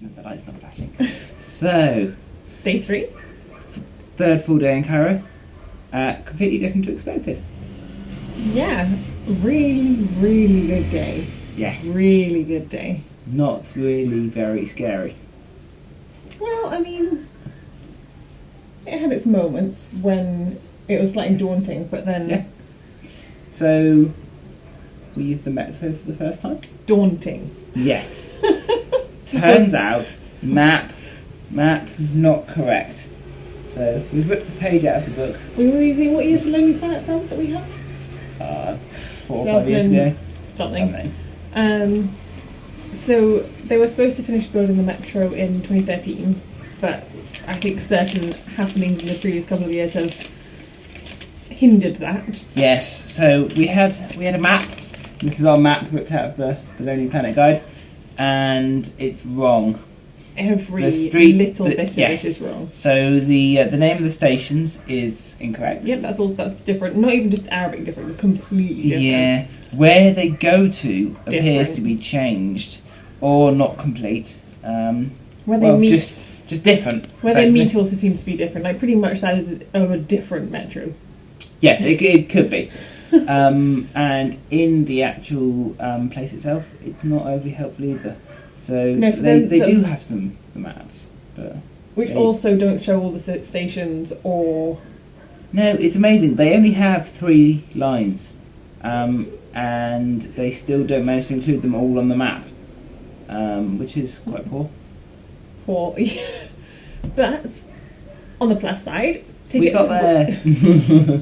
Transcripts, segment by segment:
The light's not flashing. So, Day 3. third full day in Cairo. Completely different to expected. Yeah, really, really good day. Yes. Really good day. Not really very scary. Well, I mean, it had its moments when it was slightly daunting, but then... Yeah. So, we used the metro for the first time? Daunting. Yes. Turns out, map, not correct. So, we've ripped the page out of the book. We were using, what year's the Lonely Planet film that we have? 4 or 5 years ago. Something. So they were supposed to finish building the metro in 2013, but I think certain happenings in the previous couple of years have hindered that. Yes, so we had a map. This is our map ripped out of the Lonely Planet guide, and it's wrong. Every little bit of it is wrong. So the name of the stations is incorrect. Yep, that's different. Not even just Arabic different, it's completely different. Yeah, where they go to appears to be changed or not complete. Where they meet, just different. Where they meet also seems to be different. Like pretty much that is of a different metro. Yes, it could be. And in the actual place itself, it's not overly helpful either. So, no, so they do have some maps, but which also don't show all the stations or... No, it's amazing. They only have 3 lines, and they still don't manage to include them all on the map, which is quite poor. Poor, but on the plus side, we got there.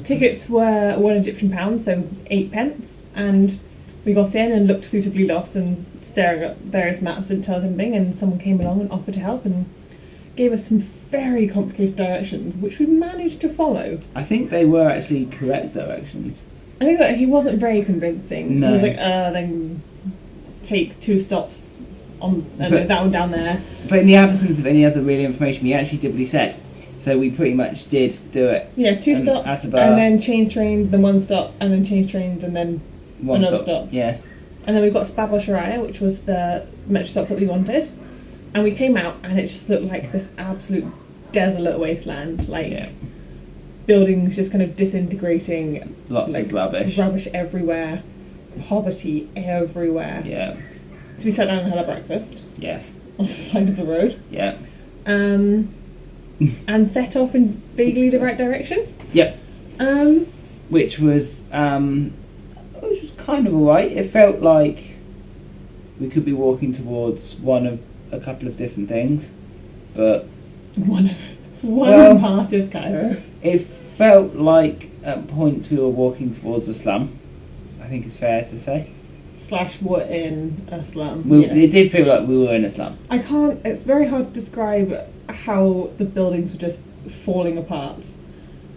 Tickets were £1 so 8 pence, and we got in and looked suitably lost and staring at various maps didn't tell us anything, and someone came along and offered to help and gave us some very complicated directions, which we managed to follow. I think they were actually correct directions. I think that he wasn't very convincing. No. He was like, then take 2 stops on and that one down there. But in the absence of any other real information, we actually did what he said. So we pretty much did do it. Yeah, 2 stops, and then change trains, then 1 stop, and then change trains, and then another stop. Yeah. And then we got to Bab al-Sharia, which was the metro stop that we wanted. And we came out, and it just looked like this absolute desolate wasteland. Buildings just kind of disintegrating. Lots of rubbish. Rubbish everywhere. Poverty everywhere. Yeah. So we sat down and had our breakfast. Yes. On the side of the road. Yeah. And set off in vaguely the right direction. Yep. Which was kind of alright. It felt like we could be walking towards one of a couple of different things, but one part of Cairo. It felt like at points we were walking towards a slum. I think it's fair to say. / we're in a slum. It did feel like we were in a slum. It's very hard to describe how the buildings were just falling apart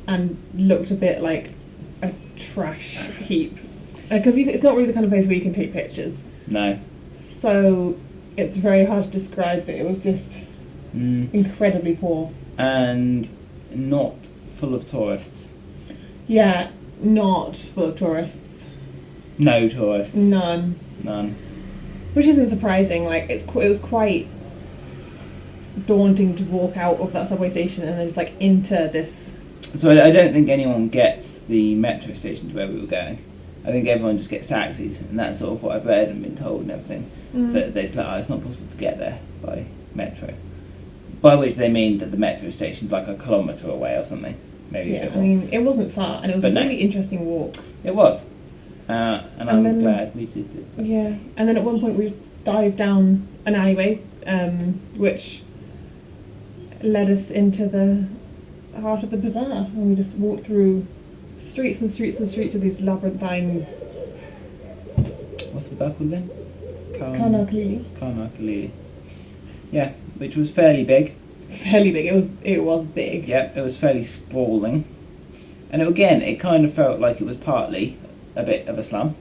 and looked a bit like a trash heap. Because it's not really the kind of place where you can take pictures. No. So it's very hard to describe, but it was just incredibly poor. And not full of tourists. Yeah, not full of tourists. No tourists. None. Which isn't surprising. Like it was quite daunting to walk out of that subway station and then just into this. So I don't think anyone gets the metro station to where we were going. I think everyone just gets taxis, and that's sort of what I've read and been told and everything. That it's like, it's not possible to get there by metro. By which they mean that the metro station's like a kilometre away or something. Maybe a bit more. I mean, it wasn't far, and it was a really interesting walk. It was. And I'm glad we did it. Yeah, and then at one point we just dived down an alleyway, which led us into the heart of the bazaar, and we just walked through streets and streets and streets of these labyrinthine... What's the bazaar called then? Khalili. Yeah, which was fairly big. Fairly big. It was big. Yeah, it was fairly sprawling. And it kind of felt like it was partly a bit of a slum,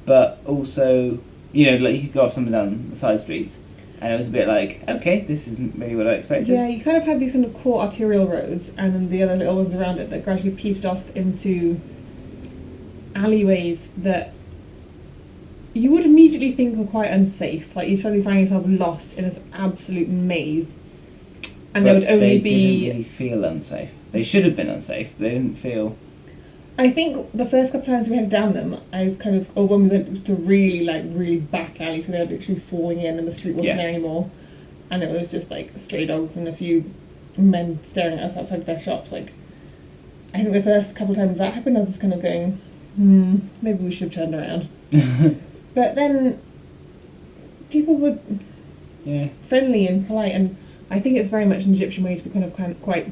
but also, like you could go off something down the side streets, and it was a bit like, okay, this isn't really what I expected. Yeah, you kind of had these kind of core arterial roads, and then the other little ones around it that gradually pieced off into alleyways that you would immediately immediately think were quite unsafe. Like, you suddenly find yourself lost in this absolute maze. And there would only they didn't really feel unsafe. They should have been unsafe. They didn't feel... I think the first couple of times we had down them, I was kind of... Or when we went to really back alleys, so they were literally falling in and the street wasn't there anymore. And it was just, like, stray dogs and a few men staring at us outside of their shops. Like, I think the first couple of times that happened, I was just kind of going, maybe we should have turned around. But then people were friendly and polite, and I think it's very much an Egyptian way to be kind of quite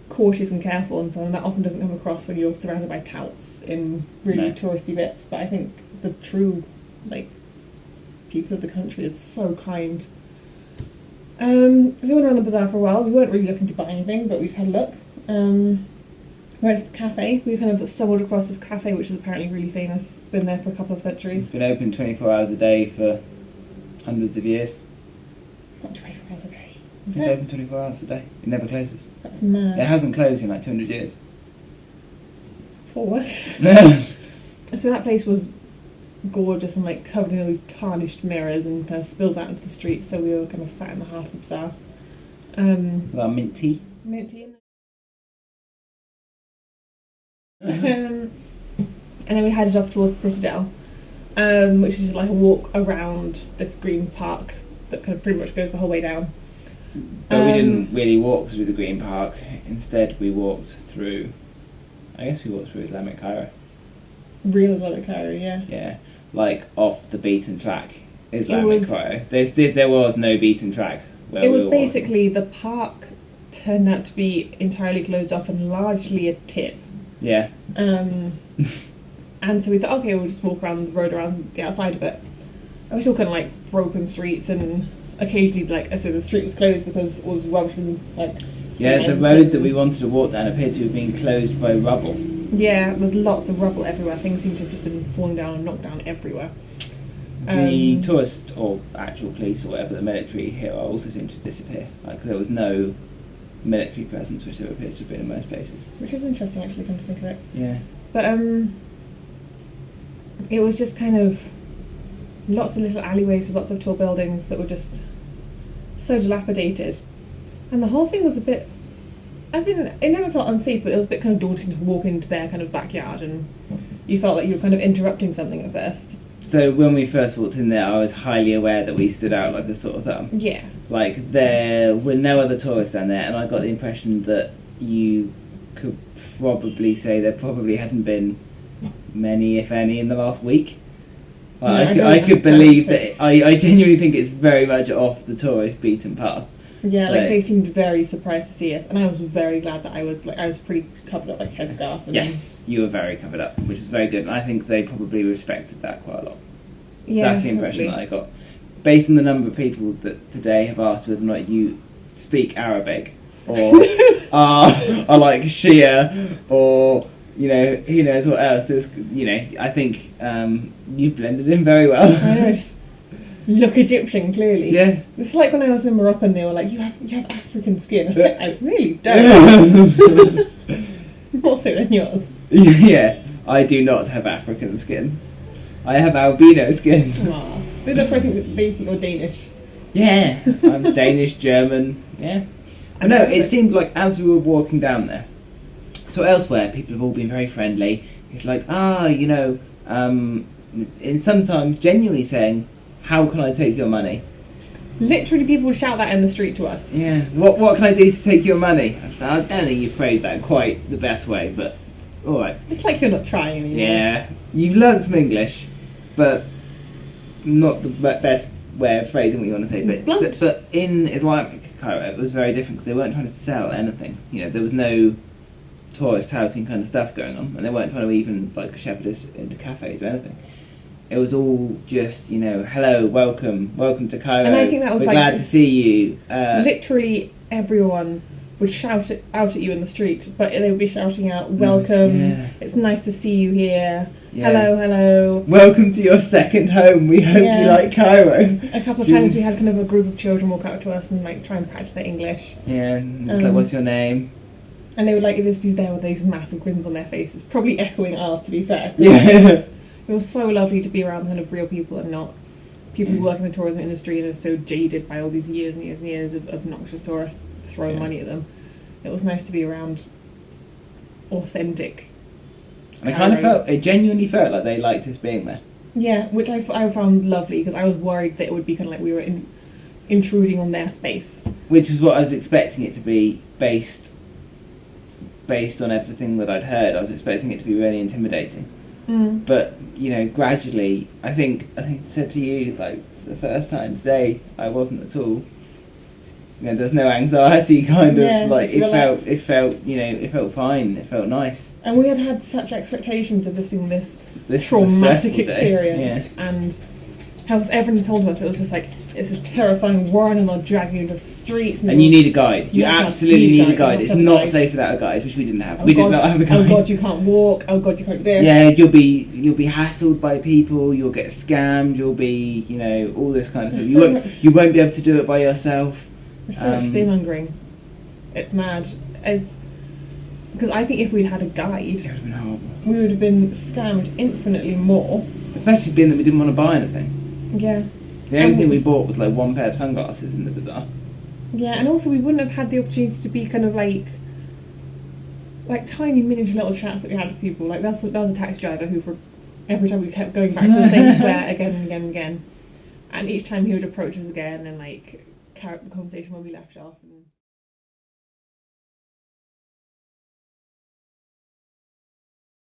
cautious and careful and so on, and that often doesn't come across when you're surrounded by touts in really touristy bits. But I think the true, like, people of the country are so kind. So we went around the bazaar for a while. We weren't really looking to buy anything, but we just had a look. We went to the cafe. We kind of stumbled across this cafe, which is apparently really famous. It's been there for a couple of centuries. It's been open 24 hours a day for hundreds of years. Not 24 hours a day. It's open 24 hours a day. It never closes. That's mad. It hasn't closed in like 200 years. For what? So that place was gorgeous and like covered in all these tarnished mirrors and kind of spills out into the street. So we were kind of sat in the heart of the bazaar. Well, mint tea. Mint tea. And then we headed up towards the Citadel, which is like a walk around this green park that kind of pretty much goes the whole way down. But we didn't really walk through the green park. Instead, we walked through... I guess we walked through Islamic Cairo. Real Islamic Cairo, yeah. Yeah, like off the beaten track Islamic Cairo. There was no beaten track. It was basically the park turned out to be entirely closed off and largely a tip. Yeah. And so we thought, okay, we'll just walk around the road around the outside of it. And we saw kind of like broken streets, and occasionally, like I said, the street was closed because all this rubbish and like. Yeah, the road that we wanted to walk down appeared to have been closed by rubble. Yeah, there's lots of rubble everywhere. Things seem to have just been falling down and knocked down everywhere. The tourist or actual police or whatever, the military here also seemed to disappear. Like there was no military presence, which there appears to have been in most places. Which is interesting, actually, come to think of it. Yeah. But it was just kind of lots of little alleyways with lots of tall buildings that were just so dilapidated. And the whole thing was a bit, as in, it never felt unsafe, but it was a bit kind of daunting to walk into their kind of backyard, and you felt like you were kind of interrupting something at first. So when we first walked in there, I was highly aware that we stood out like a sort of thumb. Yeah. Like there were no other tourists down there, and I got the impression that you could probably say there probably hadn't been many, if any, in the last week. I could believe that. I genuinely think it's very much off the tourist beaten path. Yeah, so, like they seemed very surprised to see us, and I was very glad that I was pretty covered up, like headscarf. And yes, you were very covered up, which is very good, and I think they probably respected that quite a lot. Yeah, that's the impression that I got, based on the number of people that today have asked whether or not you speak Arabic or are like Shia or who knows what else. There's, I think you've blended in very well. I know. Look Egyptian, clearly. Yeah. It's like when I was in Morocco and they were like, you have African skin. I was like, I really don't. More so than yours. Yeah, I do not have African skin. I have albino skin. Aww. But that's why I think they think you're Danish. Yeah, I'm Danish, German, yeah. I know, it seemed like as we were walking down there, so elsewhere people have all been very friendly. It's like, and sometimes genuinely saying, how can I take your money? Literally, people would shout that in the street to us. Yeah. What can I do to take your money? I don't think you phrased that quite the best way, but all right. It's like you're not trying anymore. Yeah. You've learned some English, but not the best way of phrasing what you want to say. But in Islamic Cairo, it was very different because they weren't trying to sell anything. There was no tourist touting kind of stuff going on, and they weren't trying to even like shepherd us into cafes or anything. It was all just, hello, welcome to Cairo. And I think that was We're glad to see you. Literally everyone would shout it out at you in the street, but they would be shouting out, welcome, it's nice to see you here, hello. Welcome to your second home, we hope you like Cairo. A couple of times we had kind of a group of children walk out to us and like try and practice their English. Yeah, and it's like, what's your name? And they would like just be there with these massive grins on their faces, probably echoing ours, to be fair. Yeah. It was so lovely to be around kind of real people and not people who work in the tourism industry and are so jaded by all these years and years and years of obnoxious tourists throwing money at them. It was nice to be around authentic. And it genuinely felt like they liked us being there. Yeah, which I found lovely, because I was worried that it would be kind of like we were intruding on their space. Which was what I was expecting it to be, based on everything that I'd heard. I was expecting it to be really intimidating. But, you know, gradually, I think I said to you, like, the first time today, I wasn't at all. You know, there's no anxiety, kind of, like, it felt fine, it felt nice. And we had such expectations of this being this traumatic experience, and how everyone told us it was just like, it's a terrifying run and they'll drag you into the streets. And you need a guide. You absolutely need a guide. It's not safe without a guide, which we didn't have. We did not have a guide. Oh God, you can't walk. Oh God, you can't do this. Yeah, you'll be hassled by people. You'll get scammed. You'll be, you know, all this kind of stuff. You won't be able to do it by yourself. There's so much fear-mongering. It's mad. Because I think if we'd had a guide, it would have been horrible. We would have been scammed infinitely more. Especially being that we didn't want to buy anything. Yeah. The only thing we bought was like one pair of sunglasses in the bazaar. Yeah, and also we wouldn't have had the opportunity to be kind of like tiny miniature little chats that we had with people. Like that was a taxi driver who, every time we kept going back to the same square again and again and again, and each time he would approach us again and like carry up the conversation where we left off. And